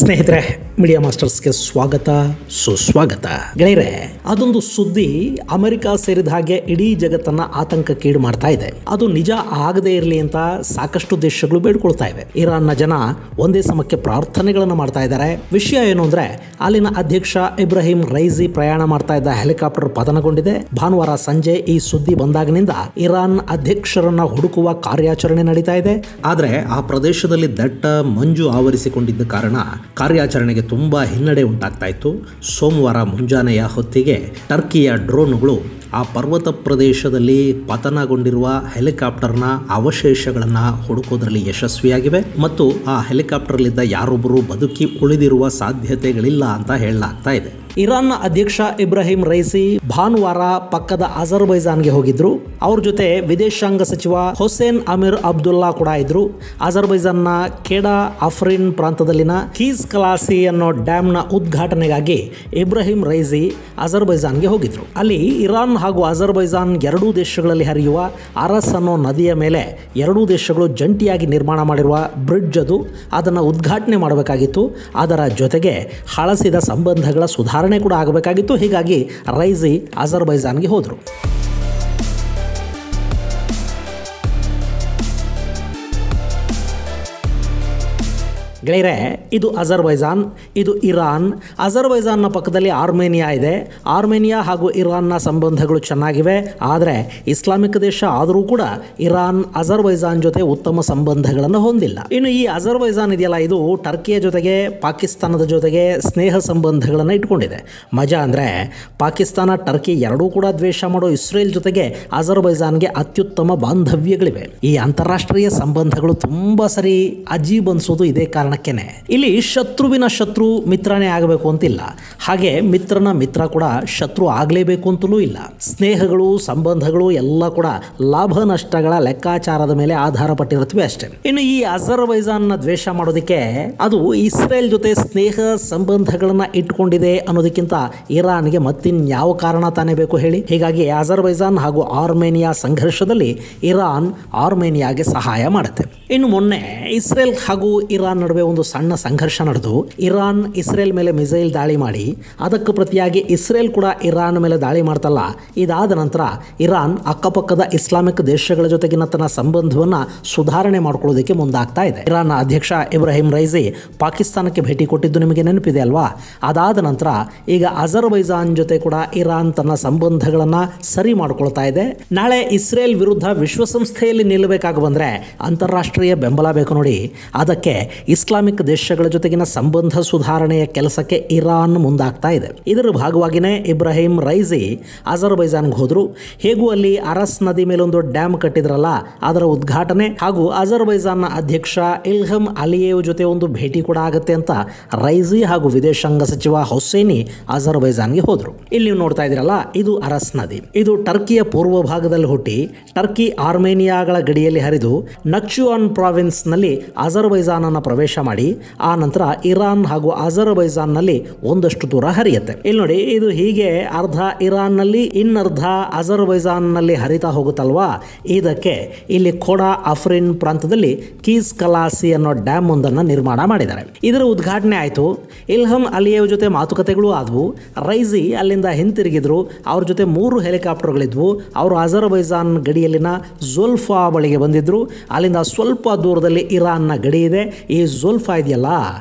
ಸ್ನೇಹಿತರೆ, ಮೀಡಿಯಾ ಮಾಸ್ಟರ್ಸ್ಗೆ ಸ್ವಾಗತ ಸುಸ್ವಾಗತ. ಗೆಳೆಯರೆ, ಅದೊಂದು ಸುದ್ದಿ ಅಮೆರಿಕ ಸೇರಿದ ಹಾಗೆ ಇಡೀ ಜಗತ್ತನ್ನ ಆತಂಕಕ್ಕೀಡು ಮಾಡ್ತಾ ಇದೆ. ಅದು ನಿಜ ಆಗದೇ ಇರಲಿ ಅಂತ ಸಾಕಷ್ಟು ದೇಶಗಳು ಬೇಡ್ಕೊಳ್ತಾ ಇವೆ. ಇರಾನ್ನ ಜನ ಒಂದೇ ಸಮಕ್ಕೆ ಪ್ರಾರ್ಥನೆಗಳನ್ನು ಮಾಡ್ತಾ ಇದ್ದಾರೆ. ವಿಷಯ ಏನು ಅಂದ್ರೆ, ಅಲ್ಲಿನ ಅಧ್ಯಕ್ಷ ಇಬ್ರಾಹಿಂ ರೈಸಿ ಪ್ರಯಾಣ ಮಾಡ್ತಾ ಇದ್ದ ಹೆಲಿಕಾಪ್ಟರ್ ಪತನಗೊಂಡಿದೆ. ಭಾನುವಾರ ಸಂಜೆ ಈ ಸುದ್ದಿ ಬಂದಾಗಿನಿಂದ ಇರಾನ್ ಅಧ್ಯಕ್ಷರನ್ನ ಹುಡುಕುವ ಕಾರ್ಯಾಚರಣೆ ನಡೀತಾ ಇದೆ. ಆದ್ರೆ ಆ ಪ್ರದೇಶದಲ್ಲಿ ದಟ್ಟ ಮಂಜು ಆವರಿಸಿಕೊಂಡಿದ್ದ ಕಾರಣ ಕಾರ್ಯಾಚರಣೆಗೆ ತುಂಬಾ ಹಿನ್ನಡೆ ಉಂಟಾಗ್ತಾ ಇತ್ತು. ಸೋಮವಾರ ಮುಂಜಾನೆಯ ಹೊತ್ತಿಗೆ ಟರ್ಕಿಯ ಡ್ರೋನ್ಗಳು ಆ ಪರ್ವತ ಪ್ರದೇಶದಲ್ಲಿ ಪತನಗೊಂಡಿರುವ ಹೆಲಿಕಾಪ್ಟರ್ನ ಅವಶೇಷಗಳನ್ನು ಹುಡುಕೋದ್ರಲ್ಲಿ ಯಶಸ್ವಿಯಾಗಿವೆ ಮತ್ತು ಆ ಹೆಲಿಕಾಪ್ಟರ್ಲಿದ್ದ ಯಾರೊಬ್ಬರು ಬದುಕಿ ಉಳಿದಿರುವ ಸಾಧ್ಯತೆಗಳಿಲ್ಲ ಅಂತ ಹೇಳಲಾಗ್ತಾ ಇದೆ. ಇರಾನ್ನ ಅಧ್ಯಕ್ಷ ಇಬ್ರಾಹಿಂ ರೈಸಿ ಭಾನುವಾರ ಪಕ್ಕದ ಅಜರ್ಬೈಜಾನ್ಗೆ ಹೋಗಿದ್ರು. ಅವ್ರ ಜೊತೆ ವಿದೇಶಾಂಗ ಸಚಿವ ಹುಸೇನ್ ಅಮೀರ್ ಅಬ್ದುಲ್ಲಾ ಕೂಡ ಇದ್ರು. ಅಜರ್ಬೈಜಾನ್ನ ಕೆಡಾ ಅಫ್ರಿನ್ ಪ್ರಾಂತದಲ್ಲಿನ ಕೀಸ್ ಕಲಾಸಿ ಅನ್ನೋ ಡ್ಯಾಮ್ನ ಉದ್ಘಾಟನೆಗಾಗಿ ಇಬ್ರಾಹಿಂ ರೈಸಿ ಅಜರ್ಬೈಜಾನ್ಗೆ ಹೋಗಿದ್ರು. ಅಲ್ಲಿ ಇರಾನ್ ಹಾಗೂ ಅಜರ್ಬೈಜಾನ್ ಎರಡೂ ದೇಶಗಳಲ್ಲಿ ಹರಿಯುವ ಅರಸ್ ಅನ್ನೋ ನದಿಯ ಮೇಲೆ ಎರಡೂ ದೇಶಗಳು ಜಂಟಿಯಾಗಿ ನಿರ್ಮಾಣ ಮಾಡಿರುವ ಬ್ರಿಡ್ಜ್ ಅದು. ಅದನ್ನು ಉದ್ಘಾಟನೆ ಮಾಡಬೇಕಾಗಿತ್ತು. ಅದರ ಜೊತೆಗೆ ಹಳಸಿದ ಸಂಬಂಧಗಳ ಸುಧಾರಣೆ ಕೂಡ ಆಗಬೇಕಾಗಿತ್ತು. ಹೀಗಾಗಿ ರೈಸಿ ಅಜರ್ಬೈಜಾನ್ಗೆ ಹೋದರು. ಗೆಳೆಯರೆ, ಇದು ಅಜರ್ಬೈಜಾನ್, ಇದು ಇರಾನ್. ಅಜರ್ಬೈಜಾನ್ನ ಪಕ್ಕದಲ್ಲಿ ಆರ್ಮೇನಿಯಾ ಇದೆ. ಆರ್ಮೇನಿಯಾ ಹಾಗೂ ಇರಾನ್ನ ಸಂಬಂಧಗಳು ಚೆನ್ನಾಗಿವೆ. ಆದರೆ ಇಸ್ಲಾಮಿಕ್ ದೇಶ ಆದರೂ ಕೂಡ ಇರಾನ್ ಅಜರ್ಬೈಜಾನ್ ಜೊತೆ ಉತ್ತಮ ಸಂಬಂಧಗಳನ್ನು ಹೊಂದಿಲ್ಲ. ಇನ್ನು ಈ ಅಜರ್ಬೈಜಾನ್ ಇದೆಯಲ್ಲ, ಇದು ಟರ್ಕಿಯ ಜೊತೆಗೆ ಪಾಕಿಸ್ತಾನದ ಜೊತೆಗೆ ಸ್ನೇಹ ಸಂಬಂಧಗಳನ್ನು ಇಟ್ಕೊಂಡಿದೆ. ಮಜಾ ಅಂದರೆ, ಪಾಕಿಸ್ತಾನ ಟರ್ಕಿ ಎರಡೂ ಕೂಡ ದ್ವೇಷ ಮಾಡೋ ಇಸ್ರೇಲ್ ಜೊತೆಗೆ ಅಜರ್ಬೈಜಾನ್ಗೆ ಅತ್ಯುತ್ತಮ ಬಾಂಧವ್ಯಗಳಿವೆ. ಈ ಅಂತಾರಾಷ್ಟ್ರೀಯ ಸಂಬಂಧಗಳು ತುಂಬಾ ಸರಿ ಅಜೀಬ್ ಅನ್ಸೋದು ಇದೇ ಕಾರಣ. ಇಲ್ಲಿ ಶತ್ರುವಿನ ಶತ್ರು ಮಿತ್ರನೇ ಆಗಬೇಕು ಅಂತಿಲ್ಲ, ಹಾಗೆ ಮಿತ್ರನ ಮಿತ್ರ ಕೂಡ ಶತ್ರು ಆಗಲೇಬೇಕು ಅಂತಲೂ ಇಲ್ಲ. ಸ್ನೇಹಗಳು ಸಂಬಂಧಗಳು ಎಲ್ಲ ಕೂಡ ಲಾಭ ನಷ್ಟಗಳ ಲೆಕ್ಕಾಚಾರದ ಮೇಲೆ ಆಧಾರ ಪಟ್ಟಿರುತ್ತವೆ ಅಷ್ಟೇ. ಇನ್ನು ಈ ಅಜರ್ಬೈಜಾನ್ನ ದ್ವೇಷ ಮಾಡೋದಕ್ಕೆ ಅದು ಇಸ್ರೇಲ್ ಜೊತೆ ಸ್ನೇಹ ಸಂಬಂಧಗಳನ್ನ ಇಟ್ಕೊಂಡಿದೆ ಅನ್ನೋದಕ್ಕಿಂತ ಇರಾನ್ಗೆ ಮತ್ತಿನ್ಯಾವ ಕಾರಣ ತಾನೇ ಬೇಕು ಹೇಳಿ. ಹೀಗಾಗಿ ಅಜರ್ಬೈಜಾನ್ ಹಾಗೂ ಆರ್ಮೇನಿಯಾ ಸಂಘರ್ಷದಲ್ಲಿ ಇರಾನ್ ಆರ್ಮೇನಿಯಾಗೆ ಸಹಾಯ ಮಾಡುತ್ತೆ. ಇನ್ನು ಮೊನ್ನೆ ಇಸ್ರೇಲ್ ಹಾಗೂ ಇರಾನ್ ನಡುವೆ ಒಂದು ಸಣ್ಣ ಸಂಘರ್ಷ ನಡೆದು ಇರಾನ್ ಇಸ್ರೇಲ್ ಮೇಲೆ ಮಿಸೈಲ್ ದಾಳಿ ಮಾಡಿ ಅದಕ್ಕೆ ಪ್ರತಿಯಾಗಿ ಇಸ್ರೇಲ್ ಕೂಡ ಇರಾನ್ ಮೇಲೆ ದಾಳಿ ಮಾಡ್ತಲ್ಲ. ಇದಾದ ನಂತರ ಇರಾನ್ ಅಕ್ಕಪಕ್ಕದ ಇಸ್ಲಾಮಿಕ್ ದೇಶಗಳ ಜೊತೆಗಿನ ತನ್ನ ಸಂಬಂಧವನ್ನ ಸುಧಾರಣೆ ಮಾಡ್ಕೊಳ್ಳೋದಕ್ಕೆ ಮುಂದಾಗ್ತಾ ಇದೆ. ಇರಾನ್ ಅಧ್ಯಕ್ಷ ಇಬ್ರಾಹಿಂ ರೈಸಿ ಪಾಕಿಸ್ತಾನಕ್ಕೆ ಭೇಟಿ ಕೊಟ್ಟಿದ್ದು ನಿಮಗೆ ನೆನಪಿದೆ ಅಲ್ವಾ? ಅದಾದ ನಂತರ ಈಗ ಅಜರ್ಬೈಜಾನ್ ಜೊತೆ ಕೂಡ ಇರಾನ್ ತನ್ನ ಸಂಬಂಧಗಳನ್ನ ಸರಿ ಮಾಡ್ಕೊಳ್ತಾ ಇದೆ. ನಾಳೆ ಇಸ್ರೇಲ್ ವಿರುದ್ಧ ವಿಶ್ವಸಂಸ್ಥೆಯಲ್ಲಿ ನಿಲ್ಲಬೇಕಾಗಿ ಬಂದ್ರೆ ಅಂತಾರಾಷ್ಟ್ರೀಯ ಬೆಂಬಲ ಬೇಕು ನೋಡಿ. ಅದಕ್ಕೆ ಇಸ್ಲಾಮಿಕ್ ದೇಶಗಳ ಜೊತೆಗಿನ ಸಂಬಂಧ ಸುಧಾರಣೆಯ ಕೆಲಸಕ್ಕೆ ಇರಾನ್ ಮುಂದಾಗ್ತಾ ಇದೆ. ಇದರ ಭಾಗವಾಗಿಯೇ ಇಬ್ರಾಹಿಂ ರೈಸಿ ಅಜರ್ಬೈಜಾನ್ಗೆ ಹೋದ್ರು. ಹೇಗೂ ಅಲ್ಲಿ ಅರಸ್ ನದಿ ಮೇಲೊಂದು ಡ್ಯಾಮ್ ಕಟ್ಟಿದ್ರಲ್ಲ, ಅದರ ಉದ್ಘಾಟನೆ ಹಾಗೂ ಅಜರ್ಬೈಜಾನ್ನ ಅಧ್ಯಕ್ಷ ಇಲ್ಹಮ್ ಅಲಿಯೇವ್ ಜೊತೆ ಒಂದು ಭೇಟಿ ಕೂಡ ಆಗುತ್ತೆ ಅಂತ ರೈಸಿ ಹಾಗೂ ವಿದೇಶಾಂಗ ಸಚಿವ ಹುಸೇನಿ ಅಜರ್ಬೈಜಾನ್ಗೆ ಹೋದ್ರು. ಇಲ್ಲಿ ನೀವು ನೋಡ್ತಾ ಇದ್ದೀರಲ್ಲ, ಇದು ಅರಸ್ ನದಿ. ಇದು ಟರ್ಕಿಯ ಪೂರ್ವ ಭಾಗದಲ್ಲಿ ಹುಟ್ಟಿ ಟರ್ಕಿ ಆರ್ಮೇನಿಯಾಗಳ ಗಡಿಯಲ್ಲಿ ಹರಿದು ನಕ್ಚುಆನ್ ಪ್ರಾವಿನ್ಸ್ ನಲ್ಲಿ ಅಜರ್ಬೈಜಾನ್ ಅನ್ನು ಪ್ರವೇಶ ಮಾಡಿ ಆ ನಂತರ ಇರಾನ್ ಹಾಗೂ ಅಜರ್ಬೈಜಾನ್ ನಲ್ಲಿ ಒಂದಷ್ಟು ದೂರ ಹರಿಯುತ್ತೆ. ಇಲ್ಲಿ ನೋಡಿ, ಇದು ಹೀಗೆ ಅರ್ಧ ಇರಾನ್ ನಲ್ಲಿ ಇನ್ನರ್ಧ ಅಜರ್ಬೈಜಾನ್ ನಲ್ಲಿ ಹರಿತಾ ಹೋಗುತ್ತಲ್ವಾ. ಇದಕ್ಕೆ ಇಲ್ಲಿ ಖೋಡಾ ಅಫ್ರಿನ್ ಪ್ರಾಂತದಲ್ಲಿ ಕೀಸ್ ಕಲಾಸಿ ಅನ್ನೋ ಡ್ಯಾಮ್ ಒಂದನ್ನು ನಿರ್ಮಾಣ ಮಾಡಿದ್ದಾರೆ. ಇದರ ಉದ್ಘಾಟನೆ ಆಯಿತು. ಇಲ್ಹಮ್ ಅಲಿಯೇವ್ ಜೊತೆ ಮಾತುಕತೆಗಳು ಆದವು. ರೈಸಿ ಅಲ್ಲಿಂದ ಹಿಂತಿರುಗಿದ್ರು. ಅವ್ರ ಜೊತೆ 3 ಹೆಲಿಕಾಪ್ಟರ್ಗಳಿದ್ವು. ಅವರು ಅಜರ್ಬೈಜಾನ್ ಗಡಿಯಲ್ಲಿನ ಜುಲ್ಫಾ ಬಳಿಗೆ ಬಂದಿದ್ರು. ಅಲ್ಲಿಂದ ಸ್ವಲ್ಪ ದೂರದಲ್ಲಿ ಇರಾನ್ನ ಗಡಿ ಇದೆ. ಈ ಜುಲ್ಫಾ ಇದೆಯಲ್ಲ,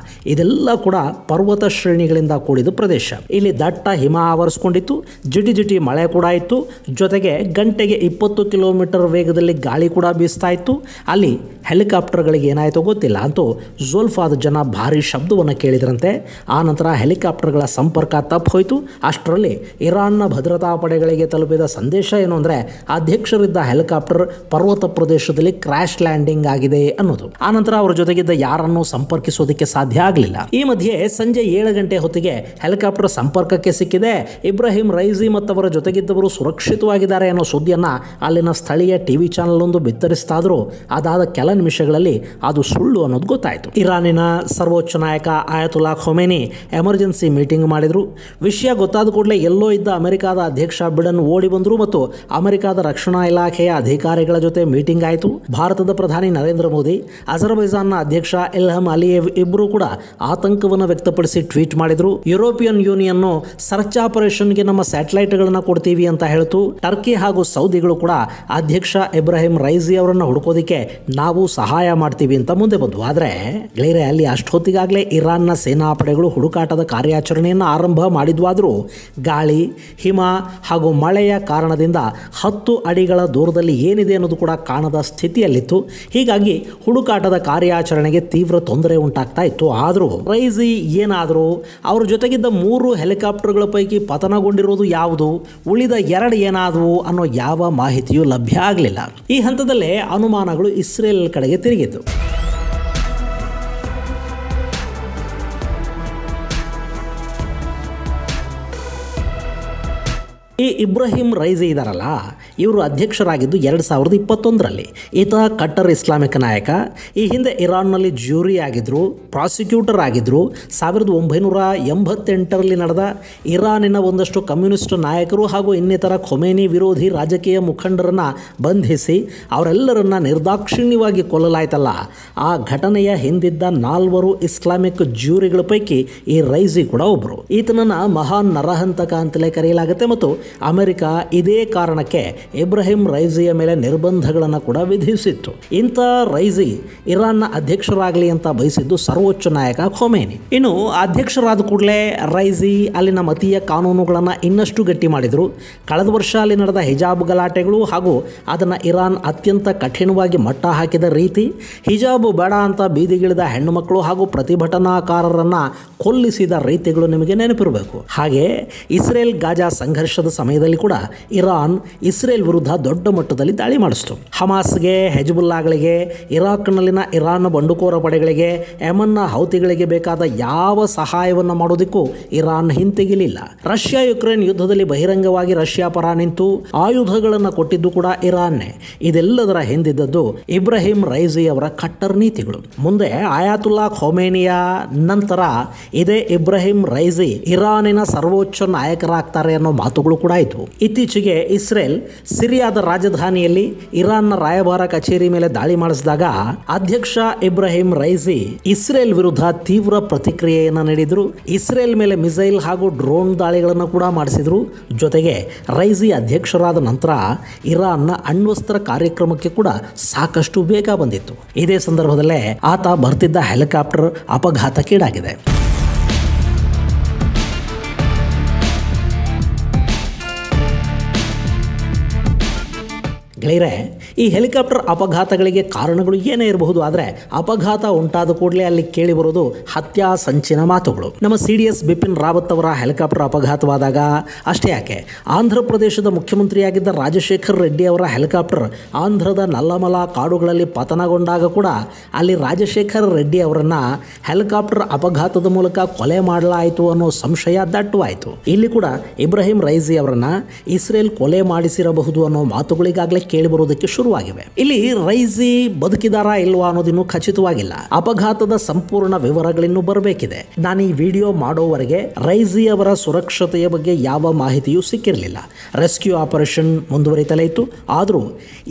ಇದೆಲ್ಲ ಕೂಡ ಪರ್ವತ ಶ್ರೇಣಿಗಳಿಂದ ಕೂಡಿದ ಪ್ರದೇಶ. ಇಲ್ಲಿ ದಟ್ಟ ಹಿಮ ಆವರಿಸಿಕೊಂಡಿತ್ತು. ಜಿಟಿ ಜಿಟಿ ಮಳೆ ಕೂಡ ಇತ್ತು. ಜೊತೆಗೆ ಗಂಟೆಗೆ 20 ಕಿಲೋಮೀಟರ್ ವೇಗದಲ್ಲಿ ಗಾಳಿ ಕೂಡ ಬೀಸ್ತಾ ಇತ್ತು. ಅಲ್ಲಿ ಹೆಲಿಕಾಪ್ಟರ್ಗಳಿಗೆ ಏನಾಯಿತೋ ಗೊತ್ತಿಲ್ಲ, ಅಂತೂ ಜುಲ್ಫಾದ ಜನ ಭಾರಿ ಶಬ್ದವನ್ನು ಕೇಳಿದ್ರಂತೆ. ಆ ನಂತರ ಹೆಲಿಕಾಪ್ಟರ್ಗಳ ಸಂಪರ್ಕ ತಪ್ಪು ಹೋಯಿತು. ಅಷ್ಟರಲ್ಲಿ ಇರಾನ್ನ ಭದ್ರತಾ ಪಡೆಗಳಿಗೆ ತಲುಪಿದ ಸಂದೇಶ ಏನು ಅಂದರೆ, ಅಧ್ಯಕ್ಷರಿದ್ದ ಹೆಲಿಕಾಪ್ಟರ್ ಪರ್ವತ ಪ್ರದೇಶದಲ್ಲಿ ಕ್ರ್ಯಾಶ್ ಲ್ಯಾಂಡಿಂಗ್ ಆಗಿದೆ ಅನ್ನೋದು. ಆನಂತರ ಅವರ ಜೊತೆಗಿದ್ದ ಯಾರನ್ನು ಸಂಪರ್ಕಿಸೋದಕ್ಕೆ ಸಾಧ್ಯ ಆಗಲಿಲ್ಲ. ಈ ಮಧ್ಯೆ ಸಂಜೆ 7 ಗಂಟೆ ಹೊತ್ತಿಗೆ ಹೆಲಿಕಾಪ್ಟರ್ ಸಂಪರ್ಕಕ್ಕೆ ಸಿಕ್ಕಿದೆ. ಇಬ್ರಾಹಿಂ ರೈಸಿ ಮತ್ತವರ ಜೊತೆಗಿದ್ದವರು ಸುರಕ್ಷಿತವಾಗಿದ್ದಾರೆ ಅನ್ನೋ ಸುದ್ದಿಯನ್ನ ಅಲ್ಲಿನ ಸ್ಥಳೀಯ ಟಿವಿ ಚಾನೆಲ್ ಒಂದು ಬಿತ್ತರಿಸ್ತಾದ್ರು. ಅದಾದ ಕೆಲ ನಿಮಿಷಗಳಲ್ಲಿ ಅದು ಸುಳ್ಳು ಅನ್ನೋದು ಗೊತ್ತಾಯಿತು. ಇರಾನಿನ ಸರ್ವೋಚ್ಚ ನಾಯಕ ಆಯತುಲ್ಲಾ ಖೊಮೇನಿ ಎಮರ್ಜೆನ್ಸಿ ಮೀಟಿಂಗ್ ಮಾಡಿದ್ರು. ವಿಷಯ ಗೊತ್ತಾದ ಕೂಡಲೇ ಎಲ್ಲೋ ಇದ್ದ ಅಮೆರಿಕಾದ ಅಧ್ಯಕ್ಷ ಬಿಡನ್ ಓಡಿ ಬಂದರು ಮತ್ತು ಅಮೆರಿಕಾದ ರಕ್ಷಣಾ ಇಲಾಖೆಯ ಅಧಿಕಾರಿಗಳ ಜೊತೆ ಮೀಟಿಂಗ್ ಆಯಿತು. ಭಾರತದ ಪ್ರಧಾನಿ ನರೇಂದ್ರ ಮೋದಿ, ಅಜರ್ಬೈಜಾನ್ನ ಅಧ್ಯಕ್ಷ ಇಲ್ಹಮ್ ಇಲ್ಹಾಮ್ ಅಲಿಯೇವ್ ಇಬ್ಬರು ಕೂಡ ಆತಂಕವನ್ನು ವ್ಯಕ್ತಪಡಿಸಿ ಟ್ವೀಟ್ ಮಾಡಿದ್ರು. ಯುರೋಪಿಯನ್ ಯೂನಿಯನ್ ಸರ್ಚ್ ಆಪರೇಷನ್ಗೆ ನಮ್ಮ ಸ್ಯಾಟಲೈಟ್ಗಳನ್ನ ಕೊಡ್ತೀವಿ ಅಂತ ಹೇಳ್ತು. ಟರ್ಕಿ ಹಾಗೂ ಸೌದಿಗಳು ಕೂಡ ಅಧ್ಯಕ್ಷ ಇಬ್ರಾಹಿಂ ರೈಸಿ ಅವರನ್ನ ಹುಡುಕೋದಿಕ್ಕೆ ನಾವು ಸಹಾಯ ಮಾಡ್ತೀವಿ ಅಂತ ಮುಂದೆ ಬಂದ್ವು. ಆದ್ರೆ ಗೆಳೆಯರೆ, ಅಲ್ಲಿ ಅಷ್ಟೊತ್ತಿಗಾಗಲೇ ಇರಾನ್ನ ಸೇನಾಪಡೆಗಳು ಹುಡುಕಾಟದ ಕಾರ್ಯಾಚರಣೆಯನ್ನು ಆರಂಭ ಮಾಡಿದ್ವಾದರೂ ಗಾಳಿ, ಹಿಮ ಹಾಗೂ ಮಳೆಯ ಕಾರಣದಿಂದ 10 ಅಡಿಗಳ ದೂರದಲ್ಲಿ ಏನಿದೆ ಅನ್ನೋದು ಕೂಡ ಕಾಣದ ಸ್ಥಿತಿಯಲ್ಲಿತ್ತು. ಹೀಗಾಗಿ ಹುಡುಕಾಟದ ಕಾರ್ಯಾಚರಣೆಗೆ ತೀವ್ರ ತೊಂದರೆ ಉಂಟಾಗ್ತಾ ಇತ್ತು. ಆದರೂ ರೈಸಿ ಏನಾದರೂ ಅವ್ರ ಜೊತೆಗಿದ್ದ 3 ಹೆಲಿಕಾಪ್ಟರ್ಗಳ ಪೈಕಿ ಪತನಗೊಂಡಿರೋದು ಯಾವುದು, ಉಳಿದ 2 ಏನಾದವು ಅನ್ನೋ ಯಾವ ಮಾಹಿತಿಯೂ ಲಭ್ಯ ಆಗಲಿಲ್ಲ. ಈ ಹಂತದಲ್ಲೇ ಅನುಮಾನಗಳು ಇಸ್ರೇಲ್ ಕಡೆಗೆ ತಿರುಗಿತು. ಈ ಇಬ್ರಾಹಿಂ ರೈಸಿ ಇದಾರಲ್ಲ, ಇವರು ಅಧ್ಯಕ್ಷರಾಗಿದ್ದು 2021ರಲ್ಲಿ. ಈತ ಕಟ್ಟರ್ ಇಸ್ಲಾಮಿಕ್ ನಾಯಕ. ಈ ಹಿಂದೆ ಇರಾನ್ನಲ್ಲಿ ಜ್ಯೂರಿ ಆಗಿದ್ದರು, ಪ್ರಾಸಿಕ್ಯೂಟರ್ ಆಗಿದ್ದರು. 1988ರಲ್ಲಿ ನಡೆದ ಇರಾನಿನ ಒಂದಷ್ಟು ಕಮ್ಯುನಿಸ್ಟ್ ನಾಯಕರು ಹಾಗೂ ಇನ್ನಿತರ ಖೊಮೇನಿ ವಿರೋಧಿ ರಾಜಕೀಯ ಮುಖಂಡರನ್ನು ಬಂಧಿಸಿ ಅವರೆಲ್ಲರನ್ನ ನಿರ್ದಾಕ್ಷಿಣ್ಯವಾಗಿ ಕೊಲ್ಲಲಾಯ್ತಲ್ಲ, ಆ ಘಟನೆಯ ಹಿಂದಿದ್ದ 4 ಇಸ್ಲಾಮಿಕ್ ಜ್ಯೂರಿಗಳ ಪೈಕಿ ಈ ರೈಸಿ ಕೂಡ ಒಬ್ಬರು. ಈತನನ್ನು ಮಹಾನ್ ನರಹಂತಕ ಅಂತಲೇ ಕರೆಯಲಾಗುತ್ತೆ ಮತ್ತು ಅಮೆರಿಕ ಇದೇ ಕಾರಣಕ್ಕೆ ಇಬ್ರಾಹಿಂ ರೈಸಿಯ ಮೇಲೆ ನಿರ್ಬಂಧಗಳನ್ನು ಕೂಡ ವಿಧಿಸಿತ್ತು. ಇಂಥ ರೈಸಿ ಇರಾನ್ನ ಅಧ್ಯಕ್ಷರಾಗಲಿ ಅಂತ ಬಯಸಿದ್ದು ಸರ್ವೋಚ್ಚ ನಾಯಕ ಖೊಮೇನಿ. ಇನ್ನು ಅಧ್ಯಕ್ಷರಾದ ಕೂಡಲೇ ರೈಸಿ ಅಲ್ಲಿನ ಮತೀಯ ಕಾನೂನುಗಳನ್ನು ಇನ್ನಷ್ಟು ಗಟ್ಟಿ ಮಾಡಿದರು. ಕಳೆದ ವರ್ಷ ಅಲ್ಲಿ ನಡೆದ ಹಿಜಾಬ್ ಗಲಾಟೆಗಳು ಹಾಗೂ ಅದನ್ನು ಇರಾನ್ ಅತ್ಯಂತ ಕಠಿಣವಾಗಿ ಮಟ್ಟ ಹಾಕಿದ ರೀತಿ, ಹಿಜಾಬ್ ಬೇಡ ಅಂತ ಬೀದಿಗಿಳಿದ ಹೆಣ್ಣು ಮಕ್ಕಳು ಹಾಗೂ ಪ್ರತಿಭಟನಾಕಾರರನ್ನು ಕೊಲ್ಲಿಸಿದ ರೀತಿಗಳು ನಿಮಗೆ ನೆನಪಿರಬೇಕು. ಹಾಗೆ ಇಸ್ರೇಲ್ ಗಾಜಾ ಸಂಘರ್ಷದ ಸಮಯದಲ್ಲಿ ಕೂಡ ಇರಾನ್ ಇಸ್ರೇಲ್ ವಿರುದ್ಧ ದೊಡ್ಡ ಮಟ್ಟದಲ್ಲಿ ದಾಳಿ ಮಾಡಿಸಿತು. ಹಮಾಸ್ಗೆ, ಹೆಜ್ಬುಲ್ಲಾಗಳಿಗೆ, ಇರಾಕ್ನಲ್ಲಿನ ಇರಾನ್ ಬಂಡುಕೋರ ಪಡೆಗಳಿಗೆ, ಯೆಮನ್ನ ಹೌತಿಗಳಿಗೆ ಬೇಕಾದ ಯಾವ ಸಹಾಯವನ್ನು ಮಾಡೋದಕ್ಕೂ ಇರಾನ್ ಹಿಂತೆಗಿಲಿಲ್ಲ. ರಷ್ಯಾ ಯುಕ್ರೇನ್ ಯುದ್ಧದಲ್ಲಿ ಬಹಿರಂಗವಾಗಿ ರಷ್ಯಾ ಪರ ನಿಂತು ಆಯುಧಗಳನ್ನು ಕೊಟ್ಟಿದ್ದು ಕೂಡ ಇರಾನ್ನೇ. ಇದೆಲ್ಲದರ ಹಿಂದಿದ್ದದ್ದು ಇಬ್ರಾಹಿಂ ರೈಸಿ ಅವರ ಕಟ್ಟರ್ ನೀತಿಗಳು. ಮುಂದೆ ಆಯಾತುಲ್ಲಾ ಖೊಮೇನಿಯ ನಂತರ ಇದೇ ಇಬ್ರಾಹಿಂ ರೈಸಿ ಇರಾನಿನ ಸರ್ವೋಚ್ಚ ನಾಯಕರಾಗ್ತಾರೆ ಅನ್ನೋ ಮಾತುಗಳು ಕೂಡ ಆಯಿತು. ಇತ್ತೀಚೆಗೆ ಇಸ್ರೇಲ್ ಸಿರಿಯಾದ ರಾಜಧಾನಿಯಲ್ಲಿ ಇರಾನ್ನ ರಾಯಭಾರ ಕಚೇರಿ ಮೇಲೆ ದಾಳಿ ಮಾಡಿಸಿದಾಗ ಅಧ್ಯಕ್ಷ ಇಬ್ರಾಹಿಂ ರೈಸಿ ಇಸ್ರೇಲ್ ವಿರುದ್ಧ ತೀವ್ರ ಪ್ರತಿಕ್ರಿಯೆಯನ್ನು ನೀಡಿದ್ರು. ಇಸ್ರೇಲ್ ಮೇಲೆ ಮಿಸೈಲ್ ಹಾಗೂ ಡ್ರೋನ್ ದಾಳಿಗಳನ್ನು ಕೂಡ ಮಾಡಿಸಿದ್ರು. ಜೊತೆಗೆ ರೈಸಿ ಅಧ್ಯಕ್ಷರಾದ ನಂತರ ಇರಾನ್ನ ಅಣ್ವಸ್ತ್ರ ಕಾರ್ಯಕ್ರಮಕ್ಕೆ ಕೂಡ ಸಾಕಷ್ಟು ವೇಗ ಬಂದಿತ್ತು. ಇದೇ ಸಂದರ್ಭದಲ್ಲೇ ಆತ ಬರ್ತಿದ್ದ ಹೆಲಿಕಾಪ್ಟರ್ ಅಪಘಾತಕ್ಕೀಡಾಗಿದೆ. ಗೆಳೆಯರೆ, ಈ ಹೆಲಿಕಾಪ್ಟರ್ ಅಪಘಾತಗಳಿಗೆ ಕಾರಣಗಳು ಏನೇ ಇರಬಹುದು, ಆದರೆ ಅಪಘಾತ ಉಂಟಾದ ಕೂಡಲೇ ಅಲ್ಲಿ ಕೇಳಿ ಬರೋದು ಹತ್ಯಾ ಸಂಚಿನ ಮಾತುಗಳು. ನಮ್ಮ CDS ಬಿಪಿನ್ ರಾವತ್ ಅವರ ಹೆಲಿಕಾಪ್ಟರ್ ಅಪಘಾತವಾದಾಗ ಅಷ್ಟೇ ಯಾಕೆ, ಆಂಧ್ರ ಪ್ರದೇಶದ ಮುಖ್ಯಮಂತ್ರಿಯಾಗಿದ್ದ ರಾಜಶೇಖರ್ ರೆಡ್ಡಿ ಅವರ ಹೆಲಿಕಾಪ್ಟರ್ ಆಂಧ್ರದ ನಲ್ಲಮಲ ಕಾಡುಗಳಲ್ಲಿ ಪತನಗೊಂಡಾಗ ಕೂಡ ಅಲ್ಲಿ ರಾಜಶೇಖರ್ ರೆಡ್ಡಿ ಅವರನ್ನು ಹೆಲಿಕಾಪ್ಟರ್ ಅಪಘಾತದ ಮೂಲಕ ಕೊಲೆ ಮಾಡಲಾಯಿತು ಅನ್ನೋ ಸಂಶಯ ದಟ್ಟವಾಯಿತು. ಇಲ್ಲಿ ಕೂಡ ಇಬ್ರಾಹಿಂ ರೈಸಿ ಅವರನ್ನು ಇಸ್ರೇಲ್ ಕೊಲೆ ಮಾಡಿಸಿರಬಹುದು ಅನ್ನೋ ಮಾತುಗಳಿಗಾಗಲೇ ಕೇಳಿ ಬರುವುದಕ್ಕೆ ಶುರುವಾಗಿವೆ. ಇಲ್ಲಿ ರೈಸಿ ಬದುಕಿದಾರಾ ಇಲ್ವಾ ಅನ್ನೋದಿನ್ನೂ ಖಚಿತವಾಗಿಲ್ಲ. ಅಪಘಾತದ ಸಂಪೂರ್ಣ ವಿವರಗಳಿನ್ನೂ ಬರಬೇಕಿದೆ. ನಾನು ಈ ವಿಡಿಯೋ ಮಾಡೋವರೆಗೆ ರೈಸಿ ಅವರ ಸುರಕ್ಷತೆಯ ಬಗ್ಗೆ ಯಾವ ಮಾಹಿತಿಯೂ ಸಿಕ್ಕಿರಲಿಲ್ಲ. ರೆಸ್ಕ್ಯೂ ಆಪರೇಷನ್ ಮುಂದುವರಿತಲೇ ಇತ್ತು. ಆದರೂ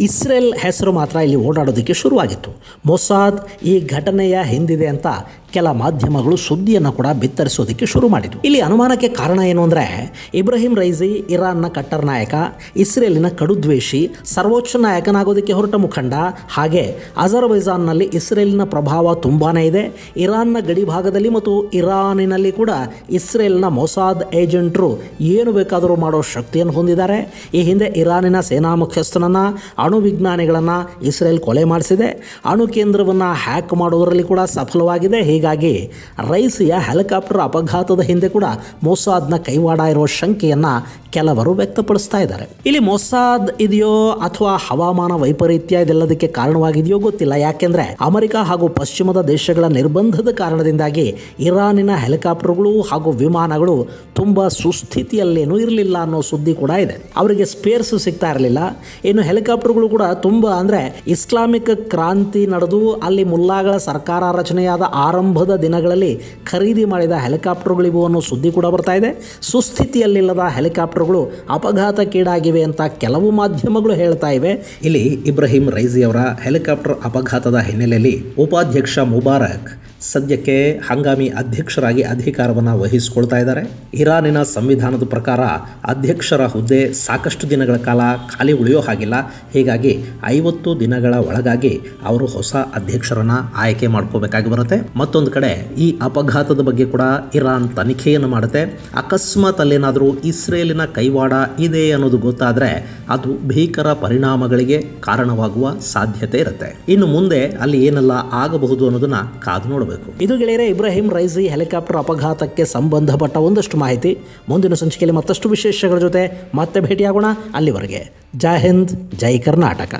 ಇಸ್ರೇಲ್ ಹೆಸರು ಮಾತ್ರ ಇಲ್ಲಿ ಓಡಾಡೋದಕ್ಕೆ ಶುರುವಾಗಿತ್ತು. ಮೊಸಾದ್ ಈ ಘಟನೆಯ ಹಿಂದಿದೆ ಅಂತ ಕೆಲ ಮಾಧ್ಯಮಗಳು ಸುದ್ದಿಯನ್ನು ಕೂಡ ಬಿತ್ತರಿಸೋದಕ್ಕೆ ಶುರು ಮಾಡಿತು. ಇಲ್ಲಿ ಅನುಮಾನಕ್ಕೆ ಕಾರಣ ಏನು ಅಂದರೆ, ಇಬ್ರಾಹಿಂ ರೈಸಿ ಇರಾನ್ನ ಕಟ್ಟರ್ ನಾಯಕ, ಇಸ್ರೇಲಿನ ಕಡುದ್ವೇಷಿ, ಸರ್ವೋಚ್ಚ ನಾಯಕನಾಗೋದಕ್ಕೆ ಹೊರಟ ಮುಖಂಡ. ಹಾಗೆ ಅಜರ್ಬೈಜಾನ್ನಲ್ಲಿ ಇಸ್ರೇಲಿನ ಪ್ರಭಾವ ತುಂಬಾನೇ ಇದೆ. ಇರಾನ್ನ ಗಡಿ ಭಾಗದಲ್ಲಿ ಮತ್ತು ಇರಾನಿನಲ್ಲಿ ಕೂಡ ಇಸ್ರೇಲ್ನ ಮೊಸಾದ್ ಏಜೆಂಟರು ಏನು ಬೇಕಾದರೂ ಮಾಡೋ ಶಕ್ತಿಯನ್ನು ಹೊಂದಿದ್ದಾರೆ. ಈ ಹಿಂದೆ ಇರಾನಿನ ಸೇನಾ ಮುಖ್ಯಸ್ಥನನ್ನು, ಅಣು ವಿಜ್ಞಾನಿಗಳನ್ನು ಇಸ್ರೇಲ್ ಕೊಲೆ ಮಾಡಿಸಿದೆ. ಅಣು ಕೇಂದ್ರವನ್ನು ಹ್ಯಾಕ್ ಮಾಡೋದರಲ್ಲಿ ಕೂಡ ಸಫಲವಾಗಿದೆ. ಹೀಗಾಗಿ ರೈಸಿಯ ಹೆಲಿಕಾಪ್ಟರ್ ಅಪಘಾತದ ಹಿಂದೆ ಕೂಡ ಮೊಸಾದ್ನ ಕೈವಾಡ ಇರುವ ಶಂಕೆಯನ್ನು ಕೆಲವರು ವ್ಯಕ್ತಪಡಿಸ್ತಾ ಇದ್ದಾರೆ. ಇಲ್ಲಿ ಮೊಸಾದ್ ಇದೆಯೋ ಅಥವಾ ಹವಾಮಾನ ವೈಪರೀತ್ಯ ಇದೆಲ್ಲದಕ್ಕೆ ಕಾರಣವಾಗಿದೆಯೋ ಗೊತ್ತಿಲ್ಲ. ಯಾಕೆಂದ್ರೆ ಅಮೆರಿಕ ಹಾಗೂ ಪಶ್ಚಿಮದ ದೇಶಗಳ ನಿರ್ಬಂಧದ ಕಾರಣದಿಂದಾಗಿ ಇರಾನಿನ ಹೆಲಿಕಾಪ್ಟರ್ಗಳು ಹಾಗೂ ವಿಮಾನಗಳು ತುಂಬಾ ಸುಸ್ಥಿತಿಯಲ್ಲೇನೂ ಇರಲಿಲ್ಲ ಅನ್ನೋ ಸುದ್ದಿ ಕೂಡ ಇದೆ. ಅವರಿಗೆ ಸ್ಪೇರ್ಸ್ ಸಿಗ್ತಾ ಇರಲಿಲ್ಲ. ಇನ್ನು ಹೆಲಿಕಾಪ್ಟರ್ಗಳು ಕೂಡ ತುಂಬಾ ಅಂದ್ರೆ ಇಸ್ಲಾಮಿಕ್ ಕ್ರಾಂತಿ ನಡೆದು ಅಲ್ಲಿ ಮುಲ್ಲಾಗಳ ಸರ್ಕಾರ ರಚನೆಯಾದ ಆರಂಭದ ದಿನಗಳಲ್ಲಿ ಖರೀದಿ ಮಾಡಿದ ಹೆಲಿಕಾಪ್ಟರ್ಗಳಿವು ಅನ್ನೋ ಸುದ್ದಿ ಕೂಡ ಬರ್ತಾ ಇದೆ. ಸುಸ್ಥಿತಿಯಲ್ಲಿಲ್ಲದ ಹೆಲಿಕಾಪ್ಟರ್ಗಳು ಅಪಘಾತಕ್ಕೀಡಾಗಿವೆ ಅಂತ ಕೆಲವು ಮಾಧ್ಯಮಗಳು ಹೇಳ್ತಾ ಇವೆ. ಇಲ್ಲಿ ಇಬ್ರಾಹಿಂ ರೈಸಿ ಅವರ ಹೆಲಿಕಾಪ್ಟರ್ ಅಪಘಾತದ ಹಿನ್ನೆಲೆಯಲ್ಲಿ ಉಪಾಧ್ಯಕ್ಷ ಮುಬಾರಕ್ ಸದ್ಯಕ್ಕೆ ಹಂಗಾಮಿ ಅಧ್ಯಕ್ಷರಾಗಿ ಅಧಿಕಾರವನ್ನು ವಹಿಸಿಕೊಳ್ತಾ ಇದ್ದಾರೆ. ಇರಾನಿನ ಸಂವಿಧಾನದ ಪ್ರಕಾರ ಅಧ್ಯಕ್ಷರ ಹುದ್ದೆ ಸಾಕಷ್ಟು ದಿನಗಳ ಕಾಲ ಖಾಲಿ ಉಳಿಯೋ ಹಾಗಿಲ್ಲ. ಹೀಗಾಗಿ 50 ದಿನಗಳ ಒಳಗಾಗಿ ಅವರು ಹೊಸ ಅಧ್ಯಕ್ಷರನ್ನು ಆಯ್ಕೆ ಮಾಡ್ಕೋಬೇಕಾಗಿ ಬರುತ್ತೆ. ಮತ್ತೊಂದು ಕಡೆ ಈ ಅಪಘಾತದ ಬಗ್ಗೆ ಕೂಡ ಇರಾನ್ ತನಿಖೆಯನ್ನು ಮಾಡುತ್ತೆ. ಅಕಸ್ಮಾತ್ ಅಲ್ಲೇನಾದರೂ ಇಸ್ರೇಲಿನ ಕೈವಾಡ ಇದೆ ಅನ್ನೋದು ಗೊತ್ತಾದರೆ ಅದು ಭೀಕರ ಪರಿಣಾಮಗಳಿಗೆ ಕಾರಣವಾಗುವ ಸಾಧ್ಯತೆ ಇರುತ್ತೆ. ಇನ್ನು ಮುಂದೆ ಅಲ್ಲಿ ಏನೆಲ್ಲ ಆಗಬಹುದು ಅನ್ನೋದನ್ನ ಕಾದು ನೋಡಬೇಕು. ಇದು ಗೆಳೆಯರೆ ಇಬ್ರಾಹಿಂ ರೈಸಿ ಹೆಲಿಕಾಪ್ಟರ್ ಅಪಘಾತಕ್ಕೆ ಸಂಬಂಧಪಟ್ಟ ಒಂದಷ್ಟು ಮಾಹಿತಿ. ಮುಂದಿನ ಸಂಚಿಕೆಯಲ್ಲಿ ಮತ್ತಷ್ಟು ವಿಶೇಷಗಳ ಜೊತೆ ಮತ್ತೆ ಭೇಟಿಯಾಗೋಣ. ಅಲ್ಲಿವರೆಗೆ ಜೈ ಹಿಂದ್, ಜೈ ಕರ್ನಾಟಕ.